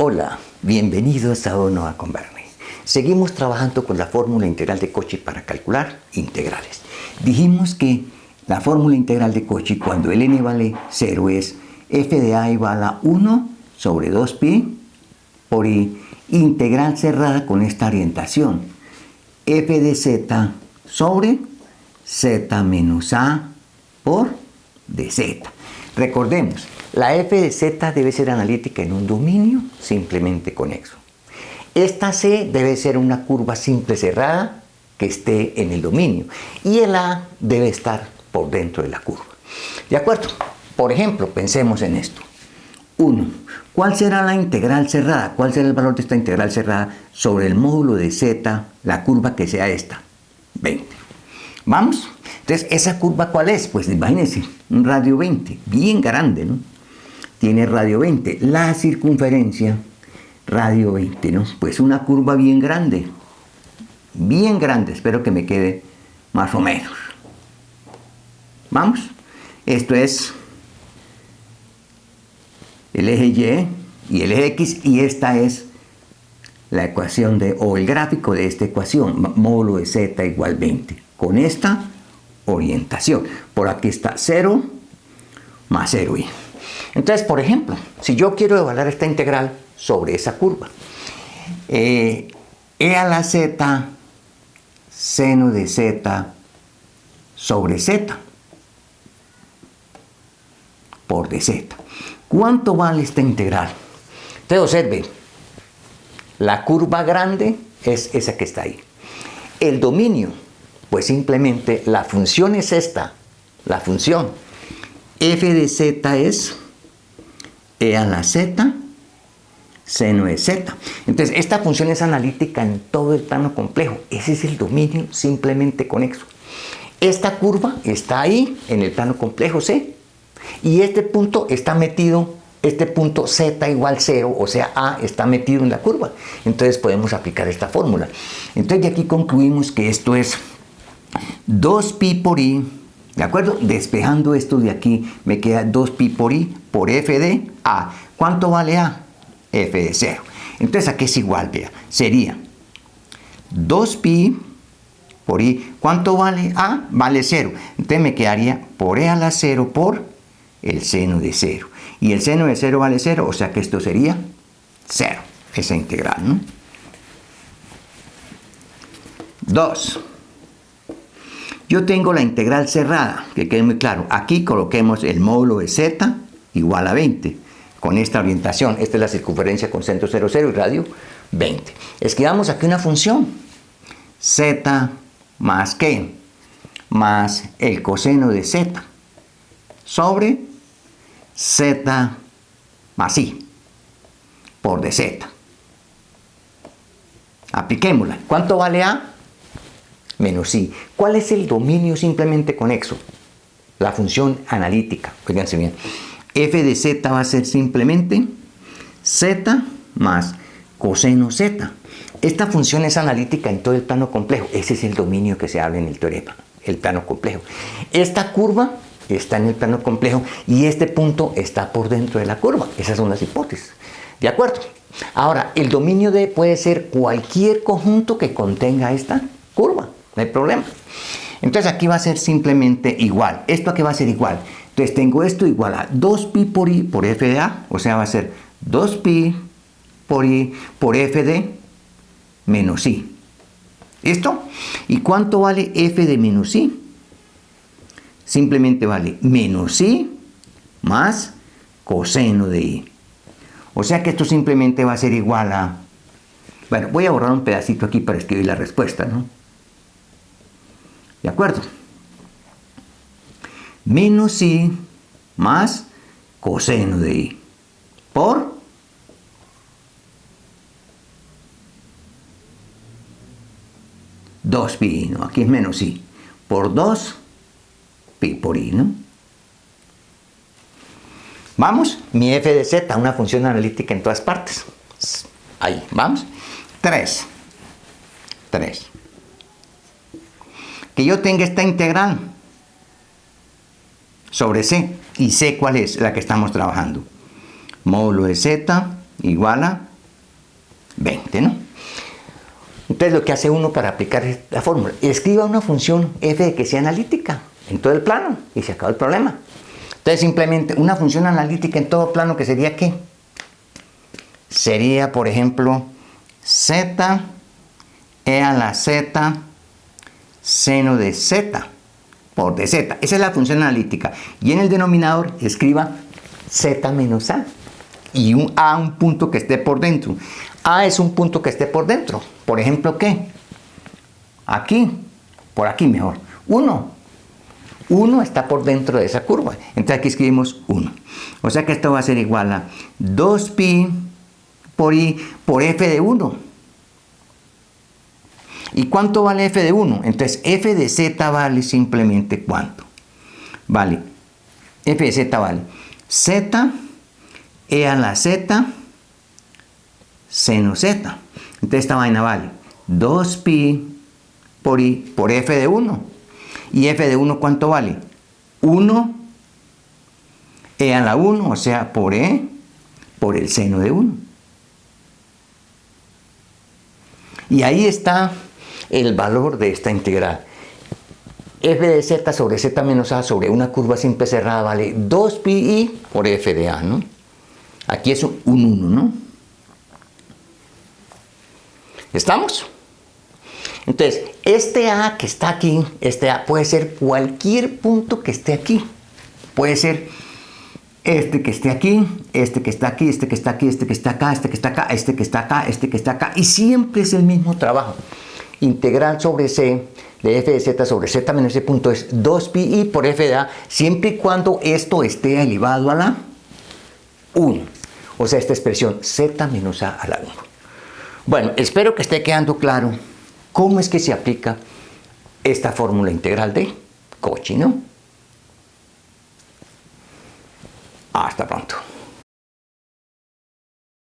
Hola, bienvenidos a Uno a con Bernie. Seguimos trabajando con la fórmula integral de Cauchy para calcular integrales. Dijimos que la fórmula integral de Cauchy cuando el n vale 0 es f de a igual a 1 sobre 2pi por i, integral cerrada con esta orientación, f de z sobre z menos a por dz. Recordemos, la f de z debe ser analítica en un dominio simplemente conexo. Esta c debe ser una curva simple cerrada que esté en el dominio y el a debe estar por dentro de la curva. ¿De acuerdo? Por ejemplo, pensemos en esto. 1. ¿Cuál será la integral cerrada? ¿Cuál será el valor de esta integral cerrada sobre el módulo de z, la curva que sea esta? 20. ¿Vamos? Entonces, ¿esa curva cuál es? Pues imagínense, un radio 20, bien grande, ¿no? Tiene radio 20. La circunferencia, radio 20, ¿no? Pues una curva bien grande, espero que me quede más o menos. ¿Vamos? Esto es el eje Y y el eje X, y esta es la ecuación o el gráfico de esta ecuación, módulo de z igual 20, con esta orientación. Por aquí está 0 más 0i. Entonces, por ejemplo, si yo quiero evaluar esta integral sobre esa curva, e a la z seno de z sobre z por dz. ¿Cuánto vale esta integral? Entonces observe, la curva grande es esa que está ahí. El dominio, pues simplemente la función es esta, la función f de z es e a la z seno de z. Entonces esta función es analítica en todo el plano complejo. Ese es el dominio simplemente conexo. Esta curva está ahí en el plano complejo C. Y este punto está metido, este punto z igual 0, o sea, a está metido en la curva. Entonces podemos aplicar esta fórmula. Entonces de aquí concluimos que esto es 2pi por i, ¿de acuerdo? Despejando esto de aquí, me queda 2pi por i por f de a. ¿Cuánto vale a? F de 0. Entonces aquí es igual, vea, sería 2pi por i. ¿Cuánto vale a? Vale 0. Entonces me quedaría por e a la 0 por el seno de 0. Y el seno de 0 vale 0, o sea que esto sería 0, esa integral, ¿no? 2. Yo tengo la integral cerrada, que quede muy claro. Aquí coloquemos el módulo de z igual a 20, con esta orientación. Esta es la circunferencia con centro 0, 0 y radio 20. Escribamos aquí una función, z más ¿qué? Más el coseno de z sobre z más i por dz. Apliquémosla. ¿Cuánto vale a? Menos i. ¿Cuál es el dominio simplemente conexo? La función analítica. Fíjense bien. F de z va a ser simplemente z más coseno z. Esta función es analítica en todo el plano complejo. Ese es el dominio que se habla en el teorema, el plano complejo. Esta curva está en el plano complejo y este punto está por dentro de la curva. Esas son las hipótesis. ¿De acuerdo? Ahora, el dominio D puede ser cualquier conjunto que contenga esta curva. No hay problema. Entonces aquí va a ser simplemente igual. ¿Esto aquí va a ser igual? Entonces tengo esto igual a 2pi por i por f de a. O sea, va a ser 2pi por i por f de menos i. ¿Listo? ¿Y cuánto vale f de menos i? Simplemente vale menos i más coseno de i. O sea que esto simplemente va a ser igual a... Bueno, voy a borrar un pedacito aquí para escribir la respuesta, ¿no? ¿De acuerdo? Menos i más coseno de i por 2pi, ¿no? Aquí es menos i, por 2 pi por i, ¿no? Vamos, mi f de z, una función analítica en todas partes. Ahí, vamos. 3. Que yo tenga esta integral sobre C. ¿Y C cuál es? La que estamos trabajando. Módulo de Z igual a 20, ¿no? Entonces lo que hace uno para aplicar esta fórmula, escriba una función f de que sea analítica en todo el plano y se acabó el problema. Entonces simplemente una función analítica en todo plano, que sería ¿qué? Sería, por ejemplo, z e a la z seno de z por dz. Esa es la función analítica. Y en el denominador escriba z menos a. Y un punto que esté por dentro. A es un punto que esté por dentro. Por ejemplo, ¿qué? Aquí. Por aquí mejor. 1. 1 está por dentro de esa curva. Entonces aquí escribimos 1. O sea que esto va a ser igual a 2pi por i por f de 1. ¿Y cuánto vale f de 1? Entonces f de z vale simplemente ¿cuánto? Vale. F de z vale z e a la z seno z. Entonces esta vaina vale 2pi por i por f de 1. ¿Y f de 1 cuánto vale? 1 e a la 1, o sea, por e por el seno de 1. Y ahí está el valor de esta integral. F de z sobre z menos a sobre una curva simple cerrada vale 2pi i por f de a, ¿no? Aquí es un 1, ¿no? ¿Estamos? Entonces, este a que está aquí, este a puede ser cualquier punto que esté aquí. Puede ser este que esté aquí, este que está aquí, este que está aquí, este que está acá, este que está acá, este que está acá, este que está acá. Y siempre es el mismo trabajo. Integral sobre c de f de z sobre z menos ese punto es 2pi i por f de a, siempre y cuando esto esté elevado a la 1. O sea, esta expresión z menos a la 1. Bueno, espero que esté quedando claro cómo es que se aplica esta fórmula integral de Cauchy, ¿no? Hasta pronto.